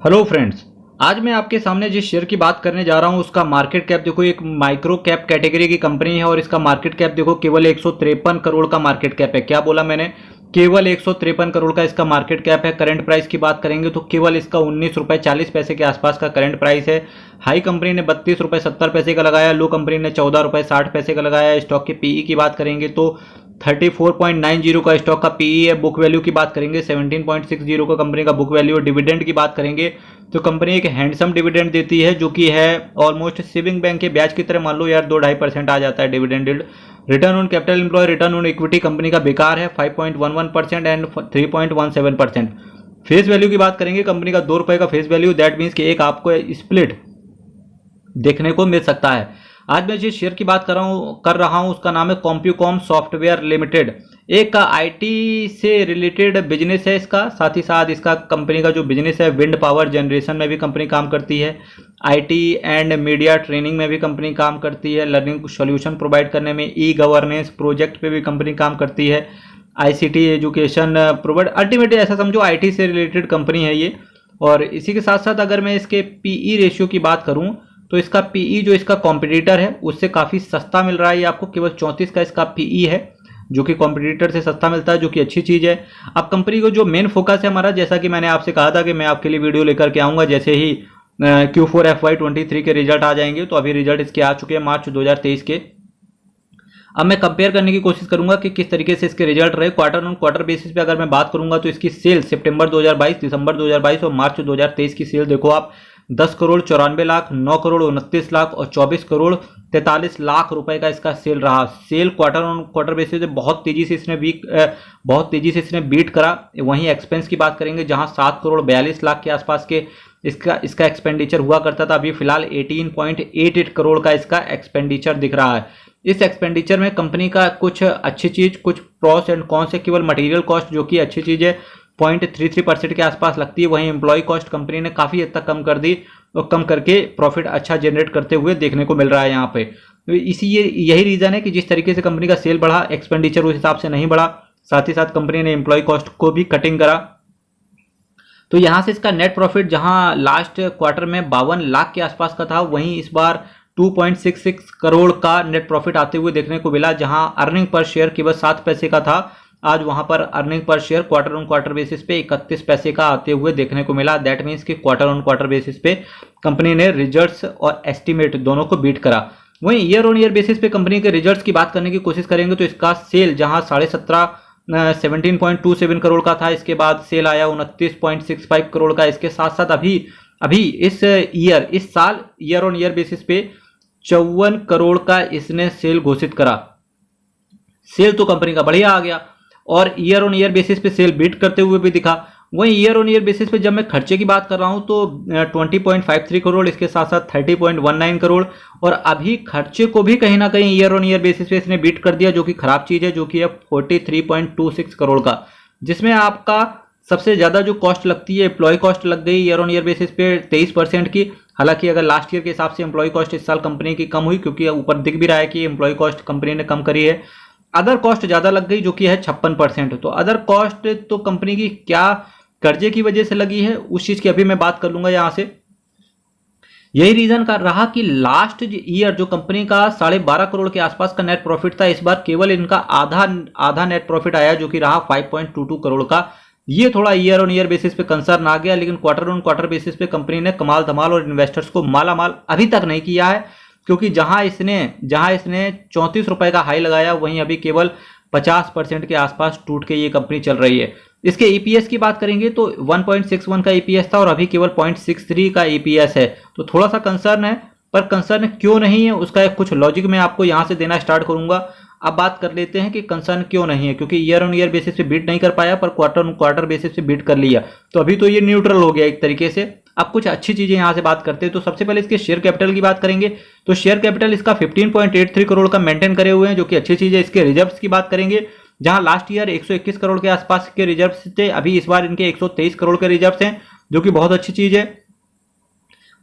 Hello friends. आज मैं आपके सामने जिस शेयर की बात करने जा रहा हूं उसका मार्केट कैप देखो, एक माइक्रो कैप कैटेगरी की कंपनी है और इसका मार्केट कैप देखो केवल 153 करोड़ का मार्केट कैप है। क्या बोला मैंने? केवल 153 करोड़ का इसका मार्केट कैप है। करंट प्राइस की बात करेंगे तो केवल इसका 19 रुपये 40 पैसे के आसपास का करंट प्राइस है। हाई कंपनी ने 32 रुपये 70 पैसे का लगाया, लो कंपनी ने 14 रुपये 60 पैसे का लगाया। स्टॉक के पीई की बात करेंगे तो 34.90 का स्टॉक का पीई है। बुक वैल्यू की बात करेंगे 17.60 का कंपनी का बुक वैल्यू है। डिविडेंड की बात करेंगे तो कंपनी एक हैंडसम डिविडेंड देती है जो कि है ऑलमोस्ट सेविंग बैंक के ब्याज की तरह। मान लो यार 2-2.5% आ जाता है dividend yield. Return on capital employ, return on equity company का बेकार है 5.11% एंड 3.17%। फेस वैल्यू की बात करेंगे कंपनी का 2 रुपए का फेस वैल्यू, दैट मीन्स कि एक आपको स्प्लिट देखने को मिल सकता है। आज मैं जिस शेयर की बात कर रहा हूं उसका नाम है कॉम्प्यूकॉम सॉफ्टवेयर लिमिटेड। एक आईटी से रिलेटेड बिजनेस है इसका, साथ ही साथ इसका कंपनी का जो बिजनेस है विंड पावर जनरेशन में भी कंपनी काम करती है। आईटी एंड मीडिया ट्रेनिंग में भी कंपनी काम करती है। लर्निंग सॉल्यूशन प्रोवाइड करने में, ई गवर्नेंस प्रोजेक्ट पे भी कंपनी काम करती है। आईसीटी एजुकेशन प्रोवाइड, अल्टीमेटली ऐसा समझो आईटी से रिलेटेड कंपनी है ये। और इसी के साथ साथ अगर मैं इसके पीई रेशियो की बात करूं तो इसका पीई जो इसका कॉम्पिटिटर है उससे काफ़ी सस्ता मिल रहा है। ये आपको केवल 34 का इसका पीई है जो कि कॉम्पिटिटर से सस्ता मिलता है, जो कि अच्छी चीज़ है। अब कंपनी को जो मेन फोकस है हमारा, जैसा कि मैंने आपसे कहा था कि मैं आपके लिए वीडियो लेकर के आऊँगा जैसे ही Q4 FY23 के रिजल्ट आ जाएंगे। तो अभी रिजल्ट इसके आ चुके हैं मार्च 2023 के। अब मैं कंपेयर करने की कोशिश करूंगा कि किस तरीके से इसके रिजल्ट रहे क्वार्टर ऑन क्वार्टर बेसिस पे। अगर मैं बात करूंगा तो इसकी सेल सितंबर 2022, दिसंबर 2022 और मार्च 2023 की सेल देखो आप 10 करोड़ 94 लाख, 9 करोड़ 29 लाख और 24 करोड़ 43 लाख रुपए का इसका सेल रहा। Sale quarter on quarter basis पे बहुत तेजी से इसने बीट करा। वहीं एक्सपेंस की बात करेंगे जहां 7 करोड़ 42 लाख के आसपास के इसका एक्सपेंडिचर हुआ करता था, अभी फिलहाल 18.88 करोड़ का इसका एक्सपेंडिचर दिख रहा है। इस एक्सपेंडिचर में कंपनी का कुछ अच्छी चीज, कुछ प्रॉस एंड कॉन्स है। केवल मटेरियल कॉस्ट जो कि अच्छी चीज है 0.33% के आसपास लगती है। वहीं एम्प्लॉय कॉस्ट कंपनी ने काफी हद तक कम कर दी और कम करके प्रॉफिट अच्छा जनरेट करते हुए देखने को मिल रहा है यहाँ पे। तो यही रीजन है कि जिस तरीके से कंपनी का सेल बढ़ा, एक्सपेंडिचर उस हिसाब से नहीं बढ़ा। साथ ही साथ कंपनी ने एम्प्लॉय कॉस्ट को भी कटिंग करा। तो यहाँ से इसका नेट प्रॉफिट जहाँ लास्ट क्वार्टर में 52 लाख के आसपास का था, वहीं इस बार 2.66 करोड़ का नेट प्रॉफिट आते हुए देखने को मिला। जहां अर्निंग पर शेयर केवल 7 पैसे का था, आज वहां पर earning per share quarter on quarter basis पे 31 पैसे का आते हुए देखने को मिला। दैट मीन्स कि क्वार्टर ऑन क्वार्टर बेसिस पे कंपनी ने रिजल्ट्स और एस्टिमेट दोनों को बीट करा। वहीं ईयर ऑन ईयर बेसिस पे कंपनी के रिजल्ट्स की बात करने की कोशिश करेंगे तो इसका सेल जहां 17.27 करोड़ का था, इसके बाद सेल आया 29.65 करोड़ का। इसके साथ साथ अभी इस साल ईयर ऑन ईयर बेसिस पे 54 करोड़ का इसने सेल घोषित करा। सेल तो कंपनी का बढ़िया आ गया और ईयर ऑन ईयर बेसिस पे सेल बीट करते हुए भी दिखा। वहीं ईयर ऑन ईयर बेसिस पे जब मैं खर्चे की बात कर रहा हूं तो 20.53 करोड़, इसके साथ साथ 30.19 करोड़। और अभी खर्चे को भी कहीं ना कहीं ईयर ऑन ईयर बेसिस पे इसने बीट कर दिया, जो कि खराब चीज है, जो कि है 43.26 करोड़ का। जिसमें आपका सबसे ज्यादा जो कॉस्ट लगती है एम्प्लॉय कॉस्ट लग गई ईयर ऑन ईयर बेसिस पे 23% की। हालांकि अगर लास्ट ईयर के हिसाब से एम्प्लॉय कॉस्ट इस साल कंपनी की कम हुई, क्योंकि ऊपर दिख भी रहा है कि एम्प्लॉय कॉस्ट कंपनी ने कम करी है। अदर कॉस्ट ज्यादा लग गई जो कि है 56%। तो अदर कॉस्ट तो कंपनी की क्या कर्जे की वजह से लगी है उस चीज की अभी मैं बात कर लूंगा यहां से। यही रीजन का रहा कि लास्ट ईयर जो कंपनी का 12.5 करोड़ के आसपास का नेट प्रॉफिट था, इस बार केवल इनका आधा नेट प्रॉफिट आया जो कि रहा 5.22 करोड़ का। ये थोड़ा ईयर ऑन ईयर बेसिस पे कंसर्न आ गया, लेकिन क्वार्टर ऑन क्वार्टर बेसिस पे कंपनी ने कमाल धमाल और इन्वेस्टर्स को माला माल अभी तक नहीं किया है। क्योंकि जहां इसने 34 रुपए का हाई लगाया, वहीं अभी केवल 50% के आसपास टूट के ये कंपनी चल रही है। इसके ईपीएस की बात करेंगे तो 1.61 का ईपीएस था और अभी केवल 0.63 का ईपीएस है। तो थोड़ा सा कंसर्न है, पर कंसर्न क्यों नहीं है उसका एक कुछ लॉजिक मैं आपको यहां से देना स्टार्ट करूंगा। अब बात कर लेते हैं कि कंसर्न क्यों नहीं है। क्योंकि ईयर ऑन ईयर बेसिस पे बीट नहीं कर पाया, पर क्वार्टर ऑन क्वार्टर बेसिस पे बीट कर लिया, तो अभी तो ये न्यूट्रल हो गया एक तरीके से। अब कुछ अच्छी चीजें यहां से बात करते हैं। तो सबसे पहले इसके शेयर कैपिटल की बात करेंगे तो शेयर कैपिटल इसका 15.83 करोड़ का मेंटेन करे हुए हैं, जो कि अच्छी चीज है। इसके रिजर्व्स की बात करेंगे जहां लास्ट ईयर 121 करोड़ के आसपास के रिजर्व्स थे, अभी इस बार इनके 123 करोड़ के रिजर्व्स हैं, जो कि बहुत अच्छी चीज है।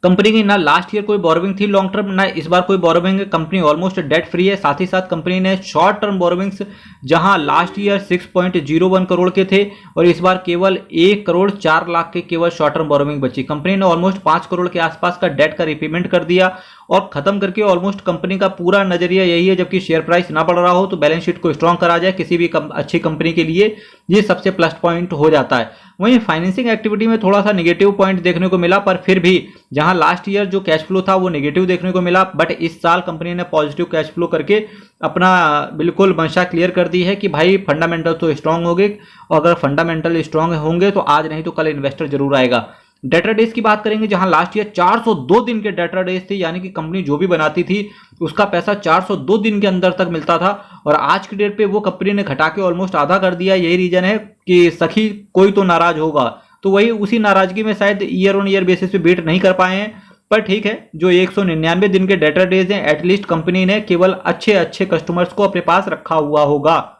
कंपनी की ना लास्ट ईयर कोई बोरोविंग थी लॉन्ग टर्म, ना इस बार कोई बोरोविंग है। कंपनी ऑलमोस्ट डेट फ्री है। साथ ही साथ कंपनी ने शॉर्ट टर्म बोरोविंग्स जहां लास्ट ईयर 6.01 करोड़ के थे और इस बार केवल 1 करोड़ 4 लाख के केवल शॉर्ट टर्म बोरोविंग बची। कंपनी ने ऑलमोस्ट 5 करोड़ के आसपास का डेट का रिपेमेंट कर दिया और खत्म करके ऑलमोस्ट कंपनी का पूरा नजरिया यही है, जबकि शेयर प्राइस ना बढ़ रहा हो तो बैलेंस शीट को स्ट्रांग करा जाए किसी भी अच्छी कंपनी के लिए, ये सबसे प्लस पॉइंट हो जाता है। वहीं फाइनेंसिंग एक्टिविटी में थोड़ा सा नेगेटिव पॉइंट देखने को मिला, पर फिर भी जहां लास्ट ईयर जो कैश फ्लो था वो नेगेटिव देखने को मिला, बट इस साल कंपनी ने पॉजिटिव कैश फ्लो करके अपना बिल्कुल मंशा क्लियर कर दी है कि भाई फंडामेंटल तो स्ट्रांग होंगे और अगर फंडामेंटल स्ट्रांग होंगे तो आज नहीं तो कल इन्वेस्टर जरूर आएगा। डेटा डेज की बात करेंगे, जहां लास्ट ईयर 402 दिन के डेटा डेज थे, यानी कि कंपनी जो भी बनाती थी उसका पैसा 402 दिन के अंदर तक मिलता था और आज की डेट पे वो कंपनी ने घटा के ऑलमोस्ट आधा कर दिया। यही रीजन है कि सखी कोई तो नाराज होगा, तो वही उसी नाराजगी में शायद ईयर ऑन ईयर बेसिस पे बीट नहीं कर पाए हैं। पर ठीक है, जो 199 दिन के डेटा डेज हैं एटलीस्ट कंपनी ने केवल अच्छे अच्छे कस्टमर्स को अपने पास रखा हुआ होगा।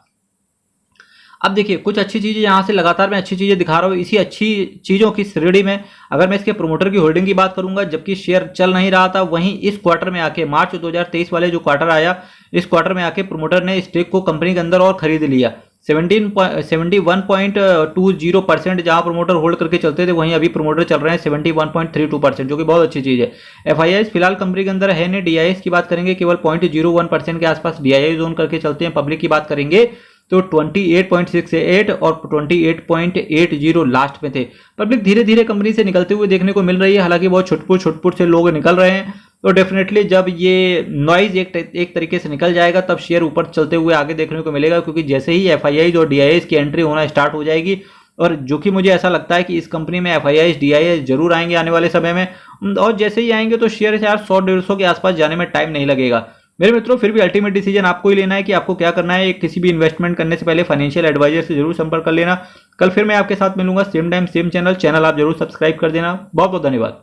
अब देखिए कुछ अच्छी चीजें यहाँ से लगातार मैं अच्छी चीजें दिखा रहा हूँ। इसी अच्छी चीजों की श्रेणी में अगर मैं इसके प्रोमोटर की होल्डिंग की बात करूंगा, जबकि शेयर चल नहीं रहा था, वहीं इस क्वार्टर में आके मार्च 2023 वाले जो क्वार्टर आया, इस क्वार्टर में आके प्रोमोटर ने स्टेक को कंपनी के अंदर और खरीद लिया। 71.20% जहां प्रोमोटर होल्ड करके चलते थे वहीं अभी प्रोमोटर चल रहे हैं 71.32%, जो कि बहुत अच्छी चीज है। एफआईआईस फिलहाल कंपनी के अंदर है नहीं। डीआईएस की बात करेंगे केवल 0.01% के आसपास डीआईआई जोन करके चलते हैं। पब्लिक की बात करेंगे तो 28.68 और 28.80 लास्ट में थे। पब्लिक धीरे धीरे कंपनी से निकलते हुए देखने को मिल रही है, हालांकि बहुत छुटपुट से लोग निकल रहे हैं। तो डेफिनेटली जब ये नॉइज एक तरीके से निकल जाएगा तब शेयर ऊपर चलते हुए आगे देखने को मिलेगा, क्योंकि जैसे ही एफआईआईज और डीआईआईज की एंट्री होना स्टार्ट हो जाएगी, और जो कि मुझे ऐसा लगता है कि इस कंपनी में एफआईआईज डीआईआईज जरूर आएंगे आने वाले समय में, और जैसे ही आएंगे तो शेयर यार 100-150 के आसपास जाने में टाइम नहीं लगेगा। मेरे मित्रों, फिर भी अल्टीमेट डिसीजन आपको ही लेना है कि आपको क्या करना है। किसी भी इन्वेस्टमेंट करने से पहले फाइनेंशियल एडवाइजर से जरूर संपर्क कर लेना। कल फिर मैं आपके साथ मिलूंगा सेम टाइम सेम चैनल आप जरूर सब्सक्राइब कर देना। बहुत बहुत धन्यवाद।